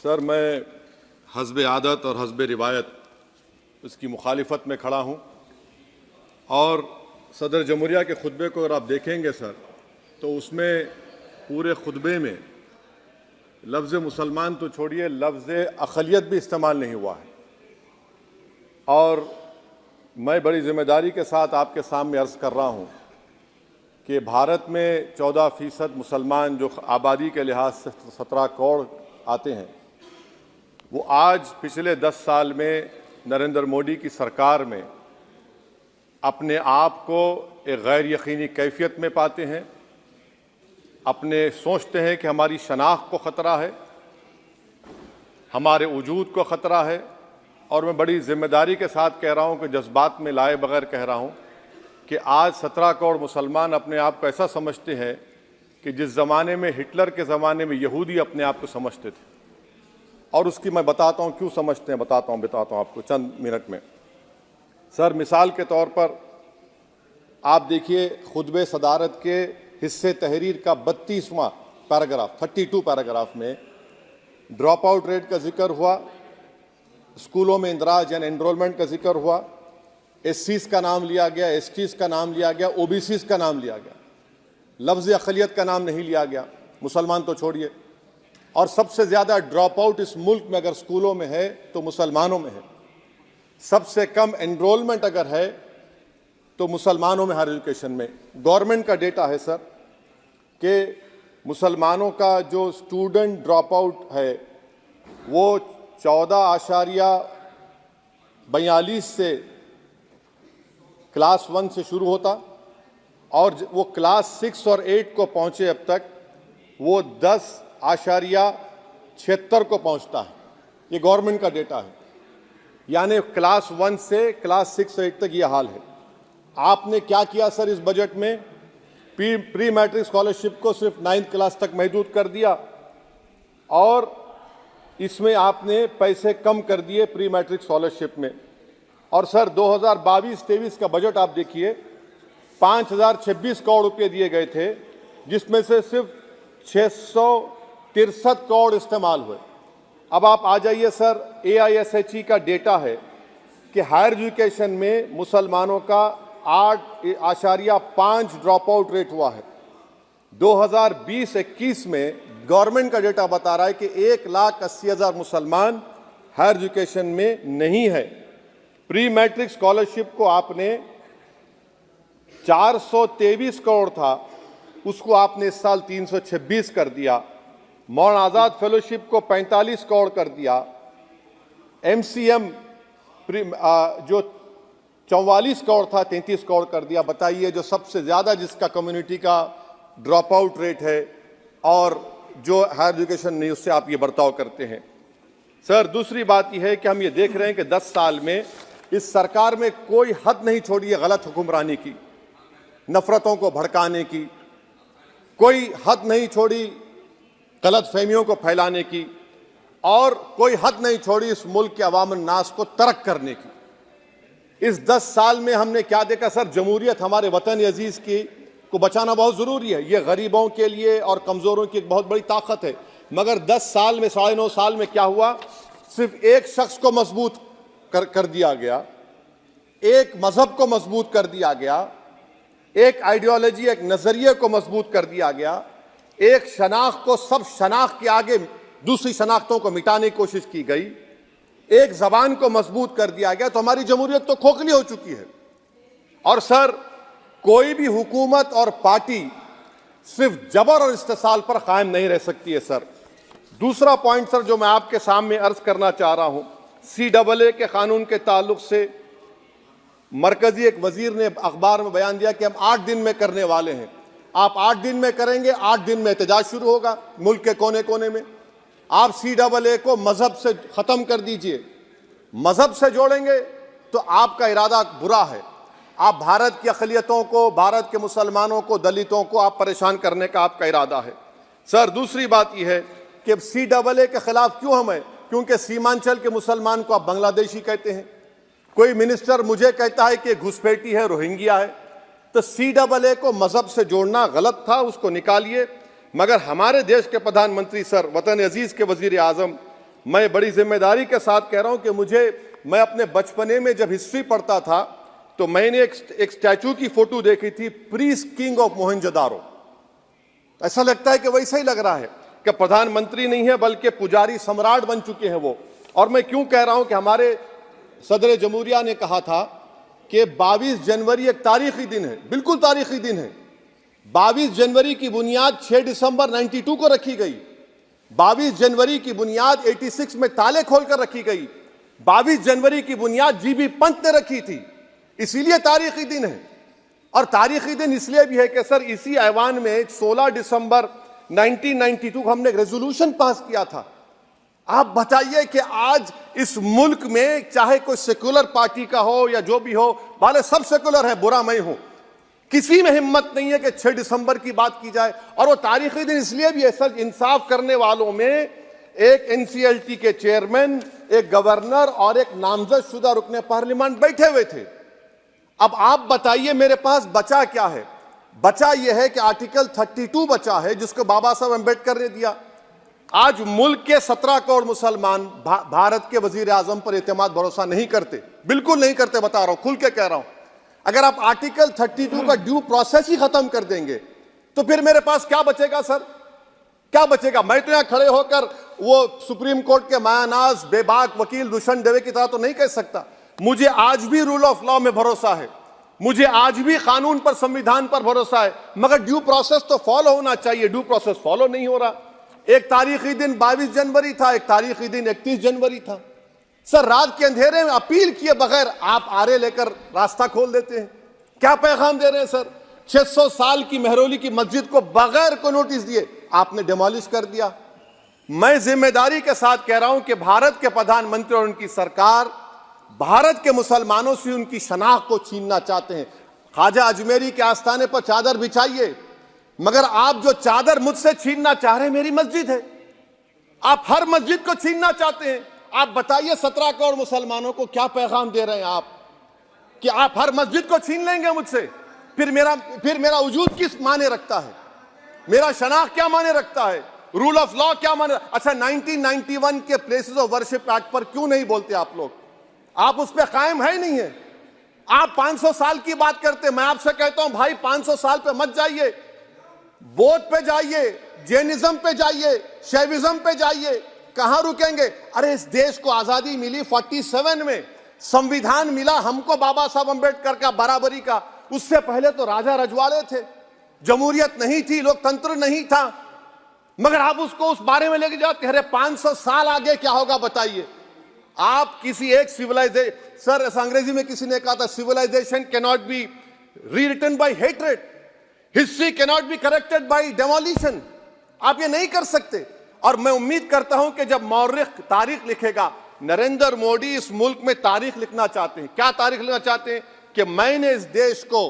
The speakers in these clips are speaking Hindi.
सर, मैं हस्ब आदत और हस्ब रिवायत इसकी मुखालिफत में खड़ा हूँ और सदर जमहूरिया के खुतबे को अगर आप देखेंगे सर, तो उसमें पूरे खुतबे में लफ्ज़ मुसलमान तो छोड़िए, लफ्ज़ अक़लियत भी इस्तेमाल नहीं हुआ है। और मैं बड़ी ज़िम्मेदारी के साथ आपके सामने अर्ज़ कर रहा हूँ कि भारत में 14% मुसलमान जो आबादी के लिहाज से 17 करोड़ आते हैं, वो आज पिछले 10 साल में नरेंद्र मोदी की सरकार में अपने आप को एक गैर यकीनी कैफियत में पाते हैं, अपने सोचते हैं कि हमारी शनाख्त को ख़तरा है, हमारे वजूद को ख़तरा है। और मैं बड़ी ज़िम्मेदारी के साथ कह रहा हूँ कि जज्बात में लाए बगैर कह रहा हूँ कि आज 17 करोड़ मुसलमान अपने आप को ऐसा समझते हैं कि जिस ज़माने में हिटलर के ज़माने में यहूदी अपने आप को समझते थे। और उसकी मैं बताता हूँ क्यों समझते हैं, बताता हूँ आपको चंद मिनट में। सर, मिसाल के तौर पर आप देखिए खुतबे सदारत के हिस्से तहरीर का 32वां पैराग्राफ 32 पैराग्राफ में ड्रॉप आउट रेट का जिक्र हुआ, स्कूलों में इंदराज यानी एनरोलमेंट का जिक्र हुआ, एससीज़ का नाम लिया गया, एसटीज़ का नाम लिया गया, ओबीसीज़ का नाम लिया गया, लफ्ज़ अक़लियत का नाम नहीं लिया गया, मुसलमान तो छोड़िए। और सबसे ज़्यादा ड्रॉप आउट इस मुल्क में अगर स्कूलों में है तो मुसलमानों में है। सबसे कम एनरोलमेंट अगर है तो मुसलमानों में हायर एजुकेशन में। गवर्नमेंट का डेटा है सर कि मुसलमानों का जो स्टूडेंट ड्रॉप आउट है वो 14.42 से क्लास 1 से शुरू होता और वो क्लास 6 और 8 को पहुंचे अब तक वो 10.76 को पहुंचता है। ये गवर्नमेंट का डेटा है, यानी क्लास 1 से क्लास 6 8 तक ये हाल है। आपने क्या किया सर इस बजट में? प्री मैट्रिक स्कॉलरशिप को सिर्फ 9th क्लास तक महदूद कर दिया और इसमें आपने पैसे कम कर दिए प्री मैट्रिक स्कॉलरशिप में। और सर 2022-23 का बजट आप देखिए, 5026 करोड़ रुपए दिए गए थे, जिसमें से सिर्फ 663 करोड़ इस्तेमाल हुए। अब आप आ जाइए सर, AISHE का डेटा है कि हायर एजुकेशन में मुसलमानों का 8.5 ड्रॉप आउट रेट हुआ है। 2020-21 में गवर्नमेंट का डेटा बता रहा है कि 1,80,000 मुसलमान हायर एजुकेशन में नहीं है। प्री मैट्रिक स्कॉलरशिप को आपने 423 करोड़ था, उसको आपने इस साल 326 कर दिया। मौलाना आज़ाद फेलोशिप को 45 करोड़ कर दिया। MCM जो 44 करोड़ था 33 करोड़ कर दिया। बताइए, जो सबसे ज़्यादा जिसका कम्युनिटी का ड्रॉप आउट रेट है और जो हायर एजुकेशन नहीं, उससे आप ये बर्ताव करते हैं। सर, दूसरी बात यह है कि हम ये देख रहे हैं कि 10 साल में इस सरकार में कोई हद नहीं छोड़ी है गलत हुक्मरानी की, नफरतों को भड़काने की, कोई हद नहीं छोड़ी गलत फहमियों को फैलाने की, और कोई हद नहीं छोड़ी इस मुल्क के अवाम नास को तर्क करने की। इस 10 साल में हमने क्या देखा सर? जमहूरियत हमारे वतन अजीज की को बचाना बहुत ज़रूरी है। ये गरीबों के लिए और कमज़ोरों की एक बहुत बड़ी ताकत है। मगर 10 साल में 9.5 साल में क्या हुआ? सिर्फ एक शख्स को मजबूत कर दिया गया, एक मजहब को मजबूत कर दिया गया, एक आइडियोलॉजी, एक नज़रिए को मजबूत कर दिया गया, एक शनाख्त को सब शनाख्त के आगे दूसरी शनाख्तों को मिटाने की कोशिश की गई, एक ज़बान को मजबूत कर दिया गया। तो हमारी जमहूरियत तो खोखली हो चुकी है। और सर, कोई भी हुकूमत और पार्टी सिर्फ जबर और इस्तेसाल पर कायम नहीं रह सकती है सर। दूसरा पॉइंट सर जो मैं आपके सामने अर्ज करना चाह रहा हूं, CAA के कानून के ताल्लुक से मरकजी एक वजीर ने अखबार में बयान दिया कि हम 8 दिन में करने वाले हैं। आप 8 दिन में करेंगे, 8 दिन में एहतजाज शुरू होगा मुल्क के कोने कोने में। आप CAA को मजहब से ख़त्म कर दीजिए, मजहब से जोड़ेंगे तो आपका इरादा बुरा है। आप भारत की अक़लियतों को, भारत के मुसलमानों को, दलितों को आप परेशान करने का आपका इरादा है। सर, दूसरी बात यह है कि CAA के खिलाफ क्यों हम हैं? क्योंकि सीमांचल के मुसलमान को आप बांग्लादेशी कहते हैं। कोई मिनिस्टर मुझे कहता है कि घुसपैठी है, रोहिंग्या है। तो CAA को मजहब से जोड़ना गलत था, उसको निकालिए। मगर हमारे देश के प्रधानमंत्री सर, वतन अजीज के वजीर आजम मैं बड़ी जिम्मेदारी के साथ कह रहा हूं कि मैं अपने बचपने में जब हिस्ट्री पढ़ता था तो मैंने एक स्टैचू की फोटो देखी थी, प्रीस्ट किंग ऑफ मोहनजोदारो। ऐसा लगता है कि वैसा ही लग रहा है कि प्रधानमंत्री नहीं है बल्कि पुजारी सम्राट बन चुके हैं वो। और मैं क्यों कह रहा हूं कि हमारे सदर जमहूरिया ने कहा था कि 22 जनवरी एक तारीखी दिन है, बिल्कुल तारीखी दिन है। 22 जनवरी की बुनियाद 6 दिसंबर 92 को रखी गई। 22 जनवरी की बुनियाद 86 में ताले खोलकर रखी गई। 22 जनवरी की बुनियाद जीबी पंत ने रखी थी, इसीलिए तारीखी दिन है। और तारीखी दिन इसलिए भी है कि सर इसी ऐवान में 16 दिसंबर 1992 को हमने एक रेजोल्यूशन पास किया था। आप बताइए कि आज इस मुल्क में चाहे कोई सेकुलर पार्टी का हो या जो भी हो, वाले सब सेकुलर है, बुरा मैं हूं, किसी में हिम्मत नहीं है कि 6 दिसंबर की बात की जाए। और वो तारीखी दिन इसलिए भी है सर, इंसाफ करने वालों में एक एनसीएलटी के चेयरमैन, एक गवर्नर और एक नामजद शुदा रुकने पार्लियामेंट बैठे हुए थे। अब आप बताइए मेरे पास बचा क्या है? बचा यह है कि आर्टिकल 32 बचा है जिसको बाबा साहब अम्बेडकर ने दिया। आज मुल्क के 17 करोड़ मुसलमान भारत के वजीर आजम पर एतमाद भरोसा नहीं करते, बिल्कुल नहीं करते, बता रहा हूं, खुल के कह रहा हूं। अगर आप आर्टिकल 32 का ड्यू प्रोसेस ही खत्म कर देंगे तो फिर मेरे पास क्या बचेगा सर? क्या बचेगा? मैं तो यहां खड़े होकर वो सुप्रीम कोर्ट के मायानाज बेबाक वकील दुष्यंत दवे की तरह तो नहीं कह सकता। मुझे आज भी रूल ऑफ लॉ में भरोसा है, मुझे आज भी कानून पर, संविधान पर भरोसा है, मगर ड्यू प्रोसेस तो फॉलो होना चाहिए। ड्यू प्रोसेस फॉलो नहीं हो रहा। एक तारीखी दिन 22 जनवरी था, एक तारीखी दिन 31 जनवरी था। सर रात के अंधेरे में अपील किए बगैर आप आरे लेकर रास्ता खोल देते हैं। क्या पैगाम दे रहे हैं सर? 600 साल की मेहरौली की मस्जिद को बगैर को नोटिस दिए आपने डिमोलिश कर दिया। मैं जिम्मेदारी के साथ कह रहा हूं कि भारत के प्रधानमंत्री और उनकी सरकार भारत के मुसलमानों से उनकी शनाख्त को छीनना चाहते हैं। ख्वाजा अजमेरी के आस्थाने पर चादर बिछाइए, मगर आप जो चादर मुझसे छीनना चाह रहे हैं मेरी मस्जिद है। आप हर मस्जिद को छीनना चाहते हैं। आप बताइए 17 करोड़ मुसलमानों को क्या पैगाम दे रहे हैं आप कि आप हर मस्जिद को छीन लेंगे मुझसे? फिर मेरा वजूद किस माने रखता है? मेरा शनाख्त क्या माने रखता है? रूल ऑफ लॉ क्या माने? अच्छा, 1991 के प्लेसेस ऑफ वर्शिप एक्ट पर क्यों नहीं बोलते आप लोग? आप उस पर कायम है नहीं है। आप 500 साल की बात करते। मैं आपसे कहता हूं भाई 500 साल पे मत जाइए, बौद्ध पे जाइए, जैनिज्म पे जाइए, शैविज्म पे जाइए, कहां रुकेंगे? अरे इस देश को आजादी मिली 47 में, संविधान मिला हमको बाबा साहब अम्बेडकर का, बराबरी का। उससे पहले तो राजा रजवाड़े थे, जमहूरियत नहीं थी, लोकतंत्र नहीं था, मगर आप उसको उस बारे में लेके जाते। अरे 500 साल आगे क्या होगा बताइए? आप किसी एक सिविलाइजेशन, सर ऐसा अंग्रेजी में किसी ने कहा था, civilization can not be rewritten by hatred, history can not be corrected by demolition. आप ये नहीं कर सकते। और मैं उम्मीद करता हूं कि जब मौर्रिख तारीख लिखेगा, नरेंद्र मोदी इस मुल्क में तारीख लिखना चाहते हैं। क्या तारीख लिखना चाहते हैं? कि मैंने इस देश को,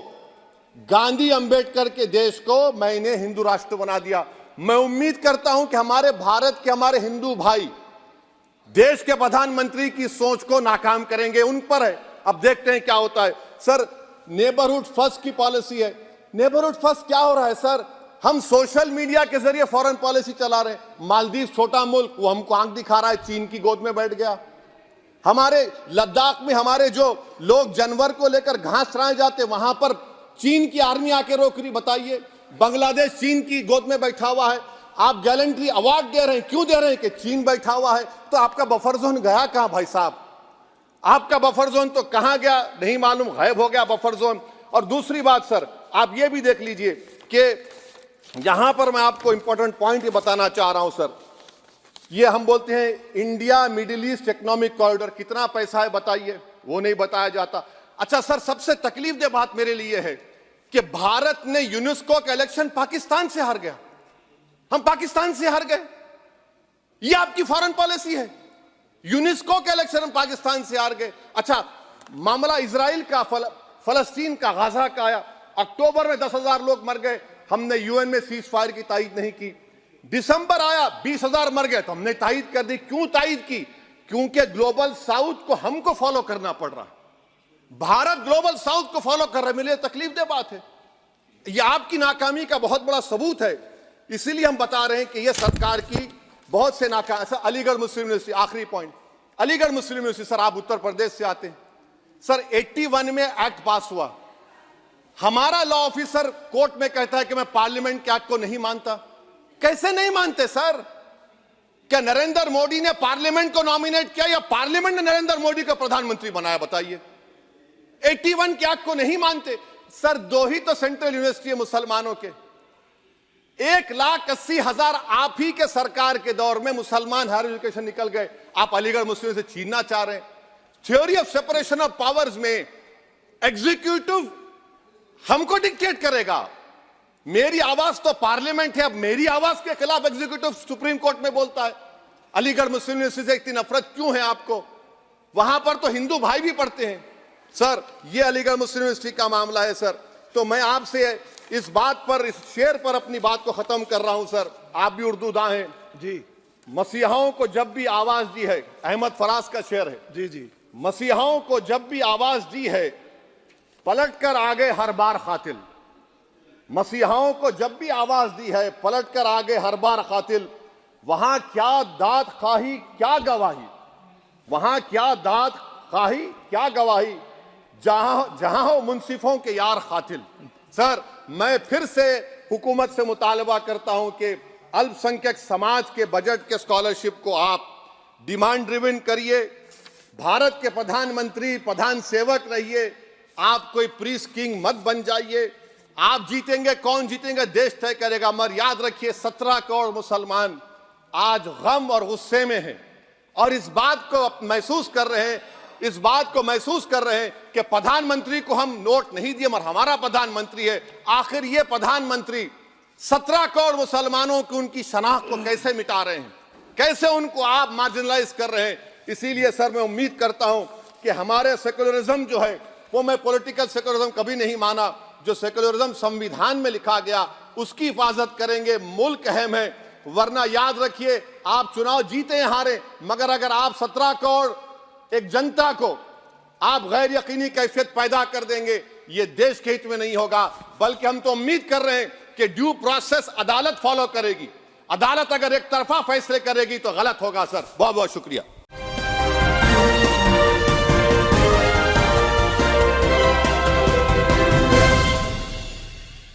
गांधी अंबेडकर के देश को मैंने हिंदू राष्ट्र बना दिया। मैं उम्मीद करता हूं कि हमारे भारत के हमारे हिंदू भाई देश के प्रधानमंत्री की सोच को नाकाम करेंगे। उन पर है, अब देखते हैं क्या होता है। सर नेबरहुड फर्स्ट की पॉलिसी है। नेबरहुड फर्स्ट क्या हो रहा है सर? हम सोशल मीडिया के जरिए फॉरेन पॉलिसी चला रहे हैं। मालदीव छोटा मुल्क, वो हमको आंख दिखा रहा है, चीन की गोद में बैठ गया। हमारे लद्दाख में हमारे जो लोग जानवर को लेकर घास चराए जाते, वहां पर चीन की आर्मी आके रोक रही। बताइए, बांग्लादेश चीन की गोद में बैठा हुआ है। आप गैलेंट्री अवार्ड दे रहे हैं, क्यों दे रहे हैं? कि चीन बैठा हुआ है। तो आपका बफर जोन गया कहां भाई साहब? आपका बफर जोन तो कहां गया नहीं मालूम, गायब हो गया बफर जोन। और दूसरी बात सर, आप ये भी देख लीजिए कि यहां पर मैं आपको इंपॉर्टेंट पॉइंट ये बताना चाह रहा हूं सर। ये हम बोलते हैं India middle east economic corridor, कितना पैसा है बताइए? वो नहीं बताया जाता। अच्छा सर, सबसे तकलीफ दे बात मेरे लिए है कि भारत ने यूनेस्को का इलेक्शन पाकिस्तान से हार गया। हम पाकिस्तान से हार गए, ये आपकी फॉरेन पॉलिसी है। यूनेस्को के इलेक्शन हम पाकिस्तान से हार गए। अच्छा, मामला इजराइल का, फलस्तीन का, गाजा का आया। अक्टूबर में 10,000 लोग मर गए, हमने यूएन में सीज फायर की तायीद नहीं की। दिसंबर आया, 20,000 मर गए, तो हमने तायीद कर दी। क्यों तायीद की? क्योंकि ग्लोबल साउथ को हमको फॉलो करना पड़ रहा है। भारत ग्लोबल साउथ को फॉलो कर रहा है। मेरे तकलीफ दे बात है, यह आपकी नाकामी का बहुत बड़ा सबूत है। इसीलिए हम बता रहे हैं कि यह सरकार की बहुत से नाका सर, अलीगढ़ मुस्लिम यूनिवर्सिटी, आखिरी पॉइंट, अलीगढ़ मुस्लिम यूनिवर्सिटी सर, आप उत्तर प्रदेश से आते हैं सर, 81 में एक्ट पास हुआ, हमारा लॉ ऑफिसर कोर्ट में कहता है कि मैं पार्लियामेंट के एक्ट को नहीं मानता। कैसे नहीं मानते सर? क्या नरेंद्र मोदी ने पार्लियामेंट को नॉमिनेट किया या पार्लियामेंट ने नरेंद्र मोदी को प्रधानमंत्री बनाया? बताइए। 81 के एक्ट को नहीं मानते सर। 2 ही तो सेंट्रल यूनिवर्सिटी है मुसलमानों के, 1,80,000 आप ही के सरकार के दौर में मुसलमान हायर एजुकेशन निकल गए। आप अलीगढ़ मुस्लिम से छीनना चाह रहे हैं। Theory of separation of powers में एग्जीक्यूटिव हमको डिक्टेट करेगा। मेरी आवाज तो पार्लियामेंट है, अब मेरी आवाज के खिलाफ एग्जीक्यूटिव सुप्रीम कोर्ट में बोलता है। अलीगढ़ मुस्लिम यूनिवर्सिटी से इतनी नफरत क्यों है आपको? वहां पर तो हिंदू भाई भी पढ़ते हैं सर। ये अलीगढ़ मुस्लिम यूनिवर्सिटी का मामला है सर। तो मैं आपसे इस बात पर, इस शेर पर अपनी बात को खत्म कर रहा हूं सर। आप भी उर्दू दां हैं जी। मसीहाओं को जब भी आवाज दी है, अहमद फराज का शेर है जी जी, मसीहाओं को जब भी आवाज दी है पलट कर आ गए हर बार कातिल। मसीहाओं को जब भी आवाज दी है पलट कर आ गए हर बार कातिल। वहां क्या दाद खाही क्या गवाही, वहां क्या दाद खाही क्या गवाही, जहां हो मुंसिफों के यार कातिल। सर, मैं फिर से हुकूमत से मुतालबा करता हूं कि अल्पसंख्यक समाज के बजट के स्कॉलरशिप को आप डिमांड ड्रिवन करिए। भारत के प्रधानमंत्री प्रधान सेवक रहिए। आप कोई प्रीस किंग मत बन जाइए। आप जीतेंगे, कौन जीतेंगे देश तय करेगा। मगर याद रखिए 17 करोड़ मुसलमान आज गम और गुस्से में हैं और इस बात को महसूस कर रहे हैं, इस बात को महसूस कर रहे हैं कि प्रधानमंत्री को हम नोट नहीं दिए मगर हमारा प्रधानमंत्री है। आखिर ये प्रधानमंत्री 17 करोड़ मुसलमानों की उनकी शनाख्त को कैसे मिटा रहे हैं, कैसे उनको आप मार्जिनलाइज कर रहे हैं। इसीलिए सर मैं उम्मीद करता हूं कि हमारे सेक्युलरिज्म जो है वो, मैं पॉलिटिकल सेक्युलरिज्म कभी नहीं माना, जो सेक्युलरिज्म संविधान में लिखा गया उसकी हिफाजत करेंगे। मुल्क अहम है, वरना याद रखिए आप चुनाव जीते या हारे, मगर अगर आप 17 करोड़ एक जनता को आप गैर यकीनी कैफियत पैदा कर देंगे, ये देश के हित में नहीं होगा। बल्कि हम तो उम्मीद कर रहे हैं कि ड्यू प्रोसेस अदालत फॉलो करेगी। अदालत अगर एक तरफा फैसले करेगी तो गलत होगा सर। बहुत बहुत शुक्रिया।